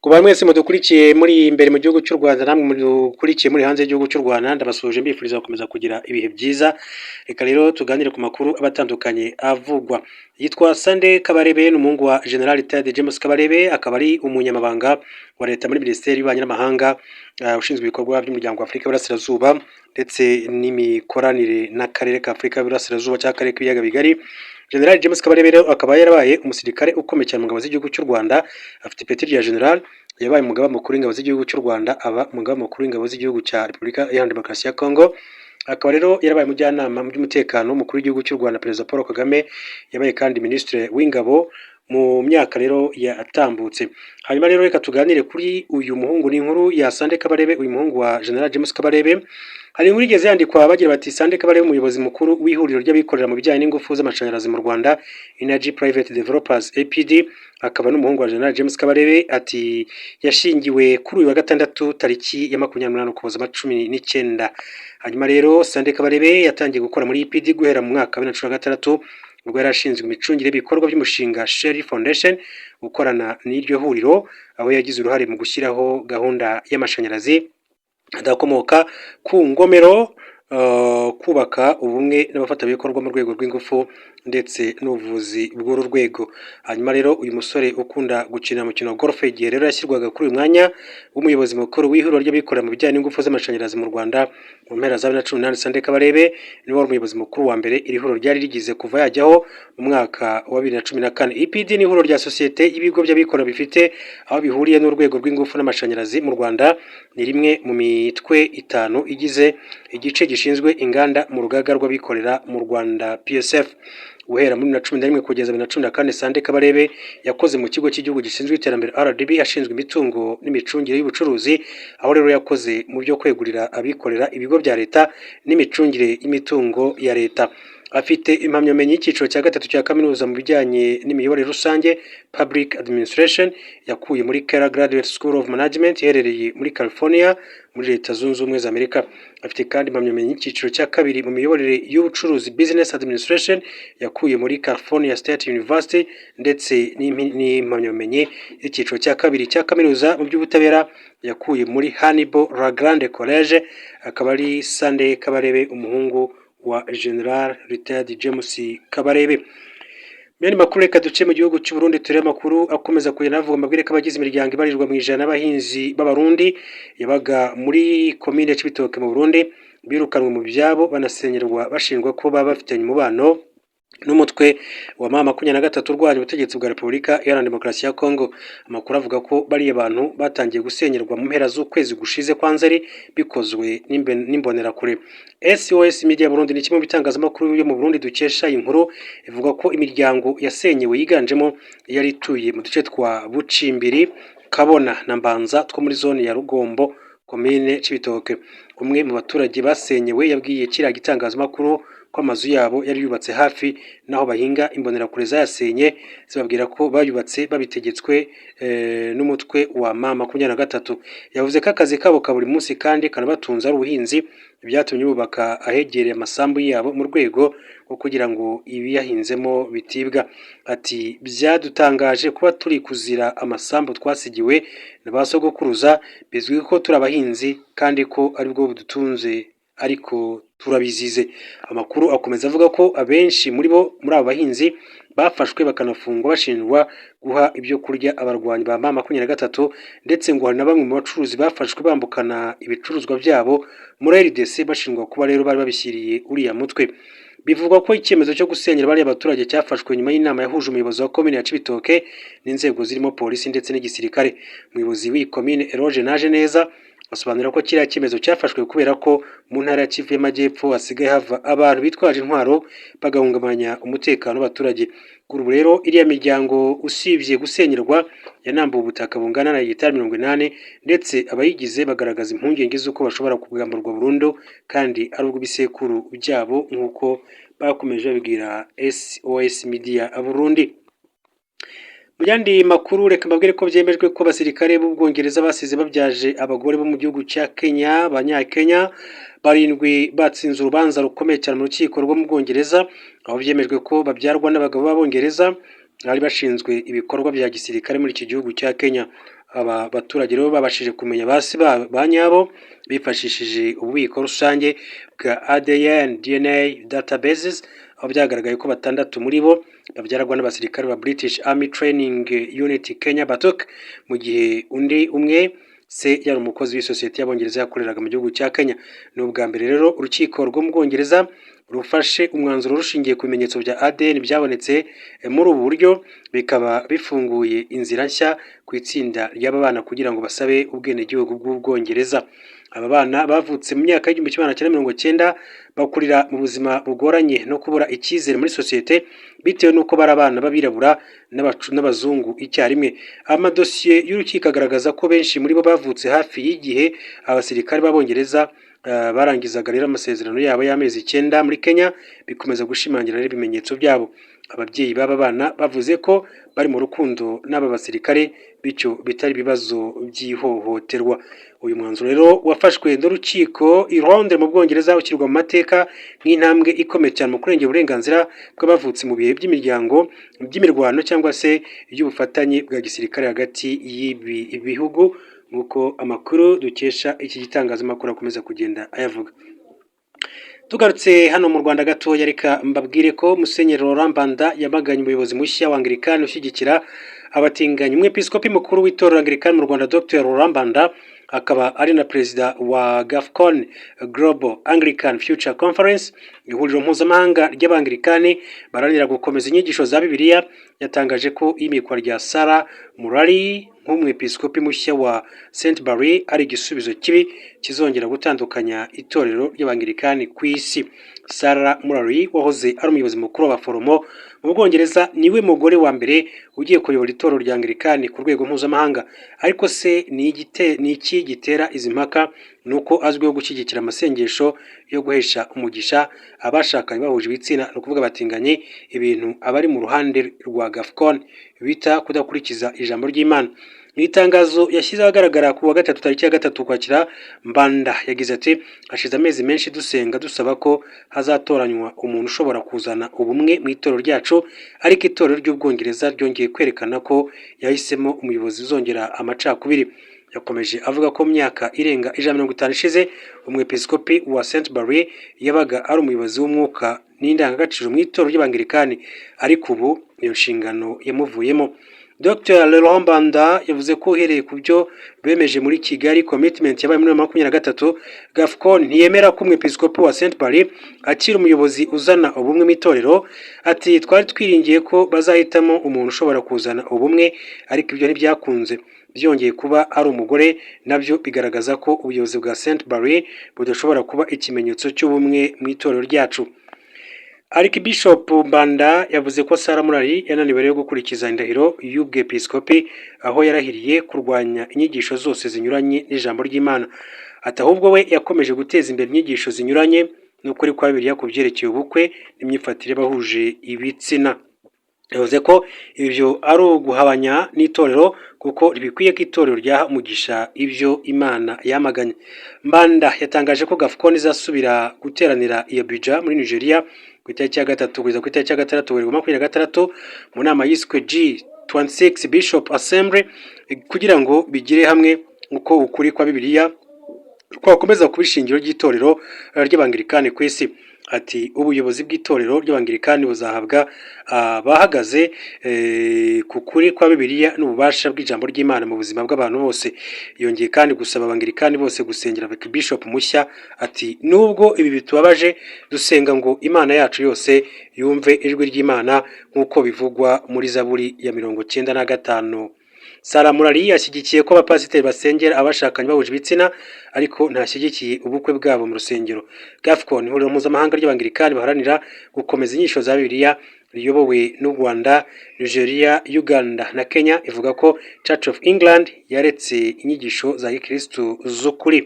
Kuba mwese mudukurikiye muri imbere mu gihugu cy'u Rwanda namwe mudukurikiye muri hanze y'igihugu cy'u Rwanda ndabasuje mbifuriza gukomeza kugira ibihe byiza. Reka rero tuganire ku makuru abatandukanye avugwa. Yitwa Sunday Kabarebe n'umuhungu wa General Tade James Kabarebe, akaba ari umunyamabanga wa leta muri Minisiteri y'Ububanyi n'Amahanga, ushinzwe ibikorwa by'umuryango wa Afurika y'Iburasirazuba ndetse n'imikoranire n'akarere ka Afurika y'Iburasirazuba cyangwa akarere k'ibiyaga bigari. General James Kabarebe rero akaba yarabaye umusirikare ukomeye cyane mu ngabo z'igihugu cy'u Rwanda, afite ipeti rya General, yabaye umugaba mukuru w'ingabo z'igihugu cy'u Rwanda, aba umugaba mukuru w'ingabo z'igihugu cya Repubulika Iharanira Demokarasi ya Congo, akaba rero yarabaye umujyanama mu by'umutekano w'umukuru w'igihugu cy'u Rwanda Perezida Paul Kagame, yabaye kandi minisitiri w'ingabo mu myaka rero yatambutse. Hanyuma rero reka tuganire kuri uyu muhungu, ni inkuru ya Sunday Kabarebe, uyu muhungu wa General James Kabarebe. Hari inkuru igeze yandikwa bagira bati Sunday Kabarebe umuyobozi mukuru w'ihuriro ry'abikorera mu bijyanye n'ingufu z'amashanyarazi mu Rwanda, Energy Private Developers APD, akaba n'umuhungu wa General James Kabarebe, ati yashingiwe kuri uyu wa gatandatu tariki ya 28 Ukuboza 2019. Hanyuma rero Sunday Kabarebe yatangiye gukora muri APD guhera mu mwaka wa 2016 ubwo yari ashinzwe imicungire y'ibikorwa by'umushinga Shell Foundation ukorana n'iryo huriro, aho yagize uruhare mu gushyiraho gahunda y'amashanyarazi adakomoka ku ngomero, kubaka ubumwe n'abafatanyabikorwa mu rwego rw'ingufu ndetse n'ubuvuzi bw'uru rwego. Hanyuma rero uyu musore ukunda gukina umukino wa golf, igihe rero yashyirwaga kuri uyu mwanya w'umuyobozi mukuru w'ihuriro ry'abikorera mu bijyanye n'ingufu z'amashanyarazi mu Rwanda mu mpera za 2018, Sunday Kabarebe niwe wari umuyobozi mukuru wa mbere iri huriro ryari rigize kuva yajyaho mu mwaka wa 2014. EPD ni ihuriro rya sosiyete y'ibigo by'abikorera bifite aho bihuriye n'urwego rw'ingufu n'amashanyarazi mu Rwanda, ni rimwe mu mitwe itanu igize igice gishinzwe inganda mu rugaga rw'abikorera mu Rwanda PSF. Guhera muri 2011 kugeza 2014, Sunday Kabarebe yakoze mu kigo cy'igihugu gishinzwe iterambere RDB, ashinzwe imitungo n'imicungire y'ubucuruzi, aho rero yakoze mu byo kwegurira abikorera ibigo bya leta n'imicungire y'imitungo ya leta. Afite impamyabumenyi y'icyiciro cya gatatu cya kaminuza mu bijyanye n'imiyoborere rusange Public Administration, yakuye muri Keller Graduate School of Management iherereye muri California muri Leta Zunze Ubumwe za Amerika. Afite kandi impamyabumenyi y'icyiciro cya kabiri mu miyoborere y'ubucuruzi Business Administration, yakuye muri California State University, ndetse n'impamyabumenyi y'icyiciro cya kabiri cya kaminuza mu by'ubutabera yakuye muri Hannibal La Grande College. Akaba ari Sunday Kabarebe umuhungu wa General Retired James Kabarebe. Mbere makuru reka duce mu gihugu cy'u Burundi, turere makuru akomeza kugenda avuga amabwire ko abagize imiryango ibarirwa mu ijana y'abahinzi b'abarundi yabaga muri komine Cibitoke mu Burundi birukanwe mu byabo banasenyerwa bashinjwa ko baba bafitanye umubano n'umutwe wa M23 urwanya ubutegetsi bwa Repubulika Iharanira Demokarasi ya Congo. Amakuru avuga ko bari abantu batangiye gusenyerwa mu mpera z'ukwezi gushize kwa Nzeri bikozwe n'imbonerakure. SOS Media Burundi ni kimwe mu bitangazamakuru yo mu Burundi dukesha inkuru ivuga ko imiryango yasenyewe yiganjemo yari ituye mu duce twa Bucimbiri, Kabona na Mbanza two muri zone ya Rugombo, komine Cibitoke. Umwe mu baturage basenyewe yabwiye kiriya gitangazamakuru ko amazu yabo yari yubatse hafi naho bahinga imbonerakure zayasenye, zibabwira ko bayubatse babitegetswe n'umutwe wa M23. Yavuze ko akazi kabo ka buri munsi kandi kanabatunze ari ubuhinzi, byatumye bubaka ahegereye amasambu yabo mu rwego rwo kugira ngo ibiyahinzemo bitibwa. Ati byadutangaje kuba turi kuzira amasambu twasigiwe na ba sogokuruza, bizwi ko turi abahinzi kandi ko aribwo budutunze, ariko turabizize. Amakuru akomeza avuga ko abenshi muri abo bahinzi bafashwe bakanafungwa bashinjwa guha ibyo kurya abarwanyi ba M23, ndetse ngo hari na bamwe mu bacuruzi bafashwe bambukana ibicuruzwa byabo muri RDC bashinjwa kuba rero bari babishyiriye uriya mutwe. Bivugwa ko icyemezo cyo gusenyera bari abaturage cyafashwe nyuma y'inama yahuje umuyobozi wa komine ya Cibitoke n'inzego zirimo polisi ndetse n'igisirikare. Umuyobozi w'iyi komine Eroge Naje neza asobanura ko kiriya cyemezo cyafashwe kubera ko mu ntara ya Kivu y'Amajyepfo hasigaye hava abantu bitwaje intwaro bagahungabanya umutekano w'abaturage. Kuri ubu rero iriya miryango usibye gusenyerwa yanambuwe ubutaka bungana na hegitari 80, ndetse abayigize bagaragaza impungenge z'uko bashobora kugamburwa burundu kandi ari ubwo bisekuru byabo, nk'uko bakomeje babwira SOS Media Burundi. Mu yandi makuru reka mbabwire ko byemejwe ko abasirikare b'Ubwongereza basize babyaje abagore bo mu gihugu cya Kenya, Abanyakenya barindwi batsinze urubanza rukomeye cyane mu rukiko rwo mu Bwongereza, aho byemejwe ko babyarwa n'abagabo b'Abongereza bari bashinzwe ibikorwa bya gisirikare muri iki gihugu cya Kenya. aba baturage rero babashije kumenya basi ba nyabo bifashishije ububiko rusange bwa ADN DNA databases, aho byagaragaye ko 6 muri bo babyaragwa n'abasirikare ba British Army Training Unit Kenya BATUK, mu gihe undi umwe se yari umukozi w'isosiyete y'Abongereza yakoreraga mu gihugu cya Kenya. Ni ubwa mbere rero urukiko rwo mu Bwongereza rufashe umwanzuro rushingiye ku bimenyetso bya ADN byabonetse muri ubu buryo, bikaba bifunguye inzira nshya ku itsinda ry'aba bana kugira ngo basabe ubwenegihugu bw'Ubwongereza. Aba bana bavutse mu myaka y'1990 bakurira mu buzima bugoranye no kubura icyizere muri sosiyete bitewe n'uko bari abana b'abirabura n'abazungu icyarimwe. Amadosiye y'urukiko agaragaza ko benshi muri bo bavutse hafi y'igihe abasirikare b'Abongereza barangizaga rero amasezerano yabo y'amezi 9 muri Kenya, bikomeza gushimangira ibimenyetso byabo. Ababyeyi b'aba bana bavuze ko bari mu rukundo n'aba basirikare bityo bitari bibazo by'ihohoterwa. Uyu mwanzuro rero wafashwe n'urukiko i Londres mu Bwongereza ukirwa mu mateka nk'intambwe ikomeye cyane mu kurengera uburenganzira bw'abavutse mu bihe by'imiryango by'imirwano cyangwa se iby'ubufatanye bwa gisirikare hagati y'ibi bihugu, nk'uko amakuru dukesha iki gitangazamakuru akomeza kugenda ayavuga. Tugarutse hano mu Rwanda gatoya, reka mbabwire ko Musenyeri Laurent Mbanda yamaganye umuyobozi mushya wa Anglikani ushyigikira abatinganyi. Umwepiskopi mukuru w'itorero Anglikani mu Rwanda Dr Laurent Mbanda akaba ari na perezida wa GAFCON Global Anglican Future Conference, ihuriro mpuzamahanga ry'Abanglikani baranira gukomeza inyigisho za Bibiliya, yatangaje ko imikwa rya Sarah Murray nk'umwepiskopi mushya wa St Barry ari igisubizo kibi kizongera gutandukanya itorero ry'Abanglikani ku isi. Sarah Murray wahoze ari umuyobozi mukuru w'abaforomo mu Bwongereza niwe mugore wa mbere ugiye kuyobora itorero rya Anglikani ku rwego mpuzamahanga. Ariko se ni iki gitera izi mpaka? Nuko azwiho gushyigikira amasengesho yo guhesha umugisha abashakanye bahuje ibitsina, no kuvuga batinganye, ibintu abari mu ruhande rwa GAFCON bita kudakurikiza ijambo ry'Imana. Mu itangazo yashyize ahagaragara ku wa gatatu tariki ya 3 Ukwakira, Mbanda yagize ati hashize amezi menshi dusenga dusaba ko hazatoranywa umuntu ushobora kuzana ubumwe mu itorero ryacu, ariko itorero ry'Ubwongereza ryongeye kwerekana ko yahisemo umuyobozi uzongera amacakubiri. Yakomeje avuga ko myaka irenga 150 ishize umwepiskopi wa St Barry yabaga ari umuyobozi w'umwuka n'indangagaciro mu itorero ry'Abanglikani, ariko ubu iyo nshingano yamuvuyemo. Dr Laurent Mbanda yavuze ko uhereye ku byo bemeje muri Kigali commitment yabaye muri 2023, GAFCON ntiyemera ko umwepiskopi wa St Barry akiri umuyobozi uzana ubumwe mu itorero. Ati twari twiringiye ko bazahitamo umuntu ushobora kuzana ubumwe, ariko ibyo ntibyakunze. Byongeye kuba ari umugore nabyo bigaragaza ko ubuyobozi bwa St Barry budashobora kuba ikimenyetso cy'ubumwe mu itorero ryacu. Archbishop Mbanda yavuze ko Sarah Murray yananiwe rero gukurikiza indahiro y'ubwepiskopi, aho yarahiriye kurwanya inyigisho zose zinyuranye n'ijambo ry'Imana. Ati ahubwo we yakomeje guteza imbere inyigisho zinyuranye n'ukuri kwa Bibiliya ku byerekeye ubukwe n'imyifatire bahuje ibitsina. Yavuze ko ibyo ari uguhabanya n'itorero kuko bikwiye ko itorero ryaha umugisha ibyo Imana yamaganye. Mbanda yatangaje ko GAFCON izasubira guteranira iyo Abuja muri Nigeria ku itariki ya 3 kugeza ku itariki ya 6 Werurwe 2026 mu nama yiswe G26 Bishop Assembly, kugira ngo bigire hamwe uko ukuri kwa Bibiliya kwakomeza kuba ishingiro ry'itorero ry'Abanglikani ku isi. Ati ubuyobozi bw'itorero ry'Abanglikani buzahabwa bahagaze ku kuri kwa Bibiliya n'ububasha bw'ijambo ry'Imana mu buzima bw'abantu bose. Yongeye kandi gusaba Abanglikani bose gusengera Bishop mushya. Ati nubwo ibi bitubabaje, dusenga ngo Imana yacu yose yumve ijwi ry'Imana nk'uko bivugwa muri Zaburi ya 95. Sarah Murray yashyigikiye ko abapasiteri basengera abashakanye bahuje ibitsina, ariko ntashyigikiye ubukwe bwabo mu rusengero. GAFCON ihuriro mpuzamahanga ry'Abanglikani baharanira gukomeza inyigisho za Bibiliya riyobowe n'u Rwanda, Nigeria, Uganda na Kenya, ivuga ko Church of England yaretse inyigisho za Gikristo z'ukuri.